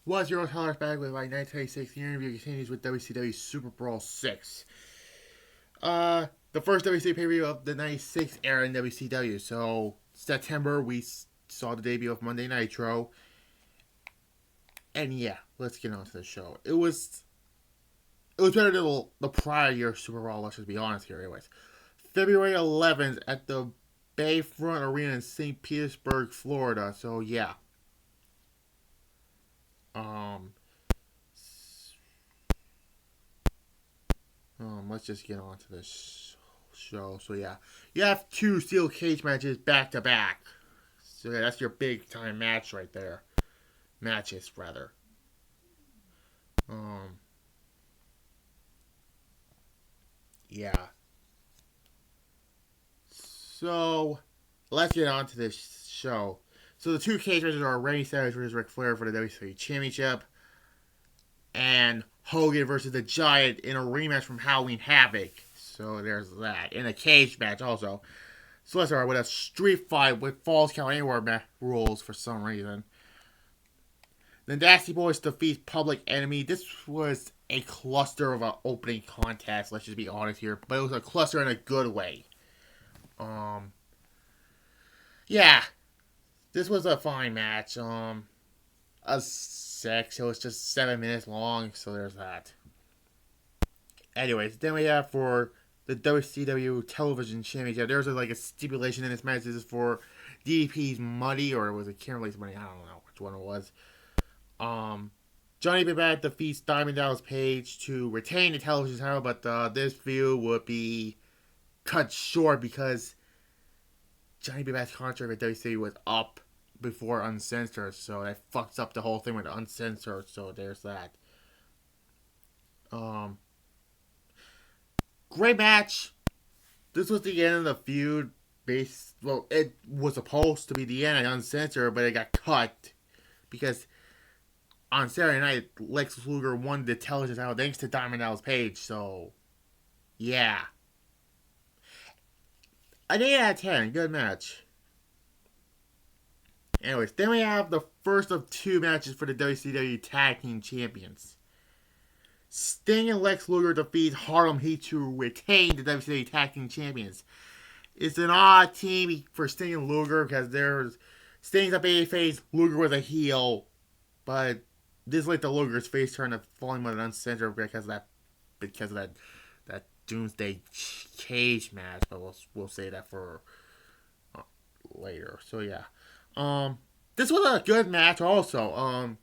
Was your Tyler back with my 1996 interview continues with WCW SuperBrawl 6. The first WCW pay-per-view of the 96 era in WCW. So, September, we saw the debut of Monday Nitro. And yeah, let's get on to the show. It was better than the prior year Super Bowl, let's just be honest here anyways. February 11th at the Bayfront Arena in St. Petersburg, Florida. So yeah. Let's just get on to this show. So yeah, you have two steel cage matches back to back. So yeah, that's your big time match right there. Matches rather. Yeah. So let's get on to this show. So the two cage matches are Randy Savage versus Ric Flair for the WCW Championship, and Hogan versus the Giant in a rematch from Halloween Havoc. So there's that. In a cage match also. So let's start with a street fight with Falls Count Anywhere rules for some reason. The Nasty Boys defeat Public Enemy. This was a cluster of an opening contest, let's just be honest here. But it was a cluster in a good way. Yeah. This was a fine match. A 6. It was just 7 minutes long, so there's that. Anyways, then we have for the WCW Television Championship. There's a stipulation in this match. This is for DDP's money, or was it Kimberly's money? I don't know which one it was. Johnny Bad defeats Diamond Dallas Page to retain the television title, but this feud would be cut short because Johnny Bad's contract with WCW was up before Uncensored, so that fucks up the whole thing with Uncensored, so there's that. Great match. This was the end of the feud. It was supposed to be the end of Uncensored, but it got cut because on Saturday night, Lex Luger won the television title thanks to Diamond Dallas Page, so yeah. An 8 out of 10. Good match. Anyways, then we have the first of two matches for the WCW Tag Team Champions. Sting and Lex Luger defeat Harlem Heat to retain the WCW Tag Team Champions. It's an odd team for Sting and Luger because Sting's a babyface, Luger was a heel, but this is the Luger's face turn to falling with an Uncensored because of that Doomsday cage match, but we'll say that for later. So yeah, this was a good match. Also,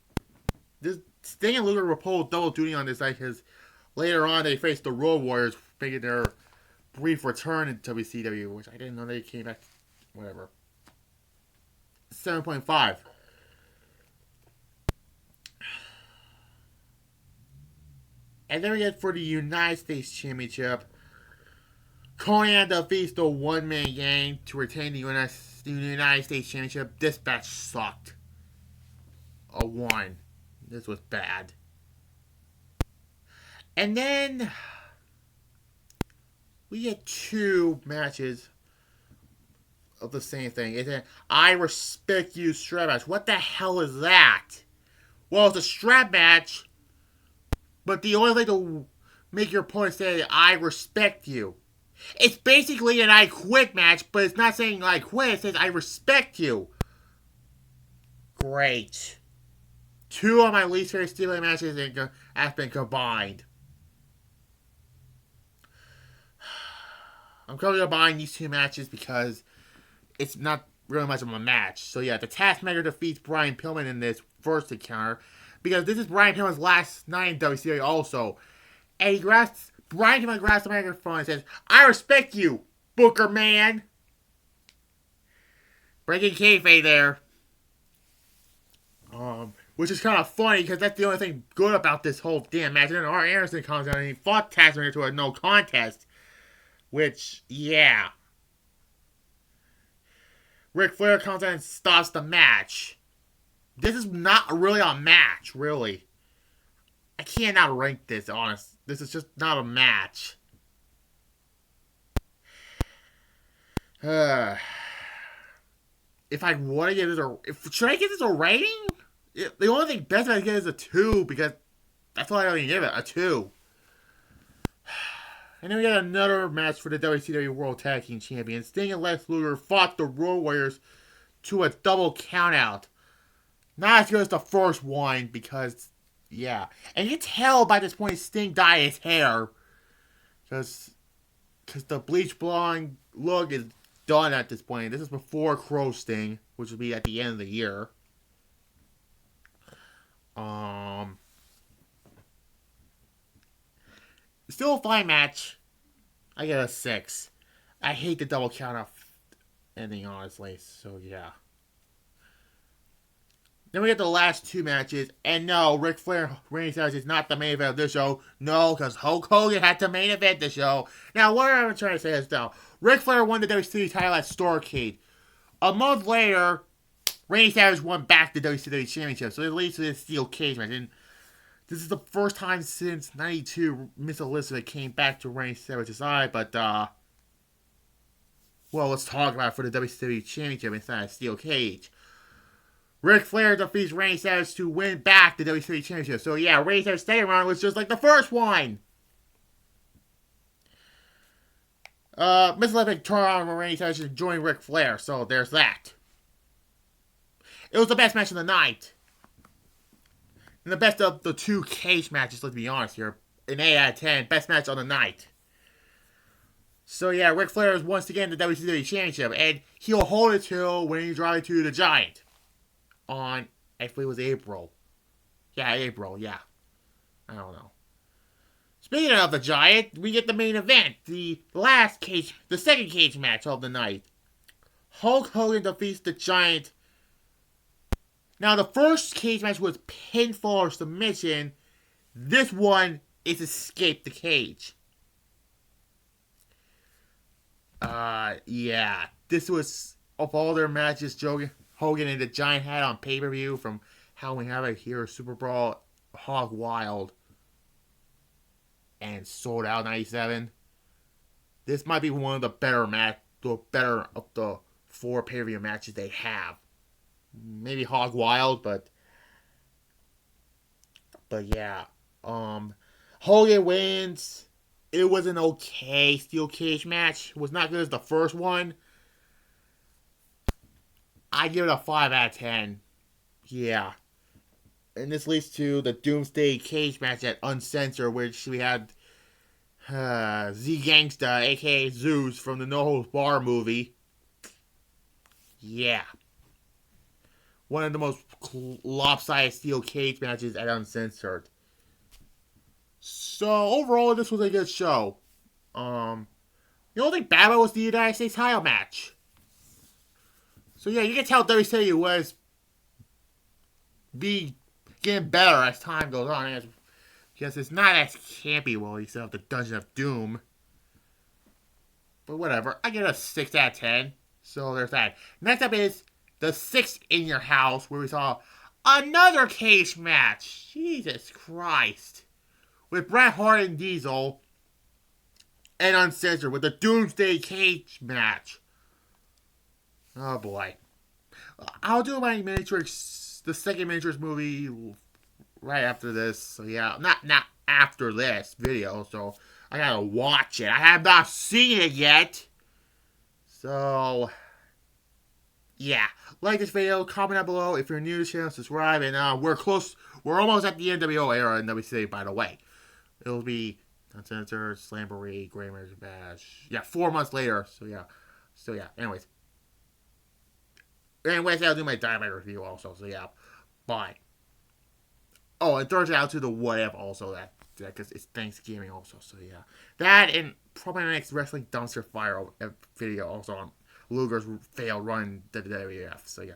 this Sting and Luger were pulled double duty on this night because later on they faced the Road Warriors, making their brief return in WCW, which I didn't know they came back. Whatever. 7.5. And then we get for the United States Championship. Conan defeats the one-man gang to retain the United States Championship. This match sucked. A 1. This was bad. And then we get two matches of the same thing. It's an I Respect You strap match. What the hell is that? Well, it's a strap match, but the only way to make your opponent say, I respect you. It's basically an I quit match, but it's not saying I quit. It says I respect you. Great. Two of my least favorite stipulated matches have been combined. I'm currently combining these two matches because it's not really much of a match. So yeah, the Taskmaster defeats Brian Pillman in this first encounter, because this is Brian Pillman's last night in WCW also. And Brian Pillman grabs the microphone and says, I respect you, Booker man. Breaking kayfabe there. Which is kind of funny because that's the only thing good about this whole damn match. And then Arn Anderson comes out and he fought Taskmaster to a no contest. Which, yeah. Ric Flair comes out and stops the match. This is not really a match, really. I cannot rank this, honest. This is just not a match. If I want to give this should I give this a rating? The only thing best I get is a 2 because that's all I really give it, a 2. And then we got another match for the WCW World Tag Team Champions. Sting and Lex Luger fought the Road Warriors to a double countout. Not as good as the first one because, yeah. And you can tell by this point Sting dyed his hair. Because the bleach blonde look is done at this point. This is before Crow Sting, which will be at the end of the year. Still a fine match. I get a 6. I hate the double count off ending, honestly. So, yeah. Then we get the last 2 matches. And no, Ric Flair, Randy Savage is not the main event of this show. No, because Hulk Hogan had to main event the show. Now, what I'm trying to say is, now, Ric Flair won the WCW title at Starrcade. A month later, Randy Savage won back the WCW Championship. So it leads to this steel cage match. And this is the first time since 92 Miss Elizabeth came back to Randy Savage's side, but, well, let's talk about it for the WCW Championship inside a steel cage. Ric Flair defeats Randy Savage to win back the WCW Championship. So, yeah, Randy Savage's second run was just like the first one. Miss Elizabeth turned on Randy Savage and joined Ric Flair, so there's that. It was the best match of the night. And the best of the 2 cage matches, let's be honest here. An 8 out of 10. Best match on the night. So yeah, Ric Flair is once again the WCW Championship. And he'll hold it till when he drives to the Giant. On, I believe it was April. Yeah, April, yeah. I don't know. Speaking of the Giant, we get the main event. The second cage match of the night. Hulk Hogan defeats the Giant. Now, the first cage match was pinfall or submission. This one is escape the cage. Yeah. This was, of all their matches, Hogan and the Giant had on pay-per-view from how we have it here, SuperBrawl, Hog Wild, and Sold Out 97. This might be one of the better of the 4 pay-per-view matches they have. Maybe Hog Wild, but yeah. Hogan wins. It was an okay steel cage match. It was not good as the first one. I give it a 5 out of 10. Yeah. And this leads to the Doomsday cage match at Uncensored, which we had Z Gangsta, aka Zeus, from the No Holds Bar movie. Yeah. One of the most lopsided steel cage matches at Uncensored. So, overall, this was a good show. The only thing bad about was the United States title match. So, yeah, you can tell WCW was getting better as time goes on. Because it's not as campy, well, you still have the Dungeon of Doom. But whatever. I give it a 6 out of 10. So, there's that. Next up is the 6th In Your House, where we saw another cage match. Jesus Christ. With Bret Hart and Diesel. And Uncensored with the Doomsday cage match. Oh boy. I'll do my Matrix, the second Matrix movie right after this. So yeah, not after this video. So I gotta watch it. I have not seen it yet. So yeah, like this video, comment down below if you're new to the channel, subscribe, and we're almost at the NWO era in WCW, by the way. It'll be Uncensored, Slamboree, Great American Bash. Yeah, 4 months later, so yeah, anyways, I'll do my Dynamite review also, so yeah, bye. Oh, and Thursday I'll do the What If also, that because it's Thanksgiving also, so yeah. That, and probably my next Wrestling Dumpster Fire video also on Luger's failed run WWF. So yeah.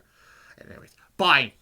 Anyways, bye.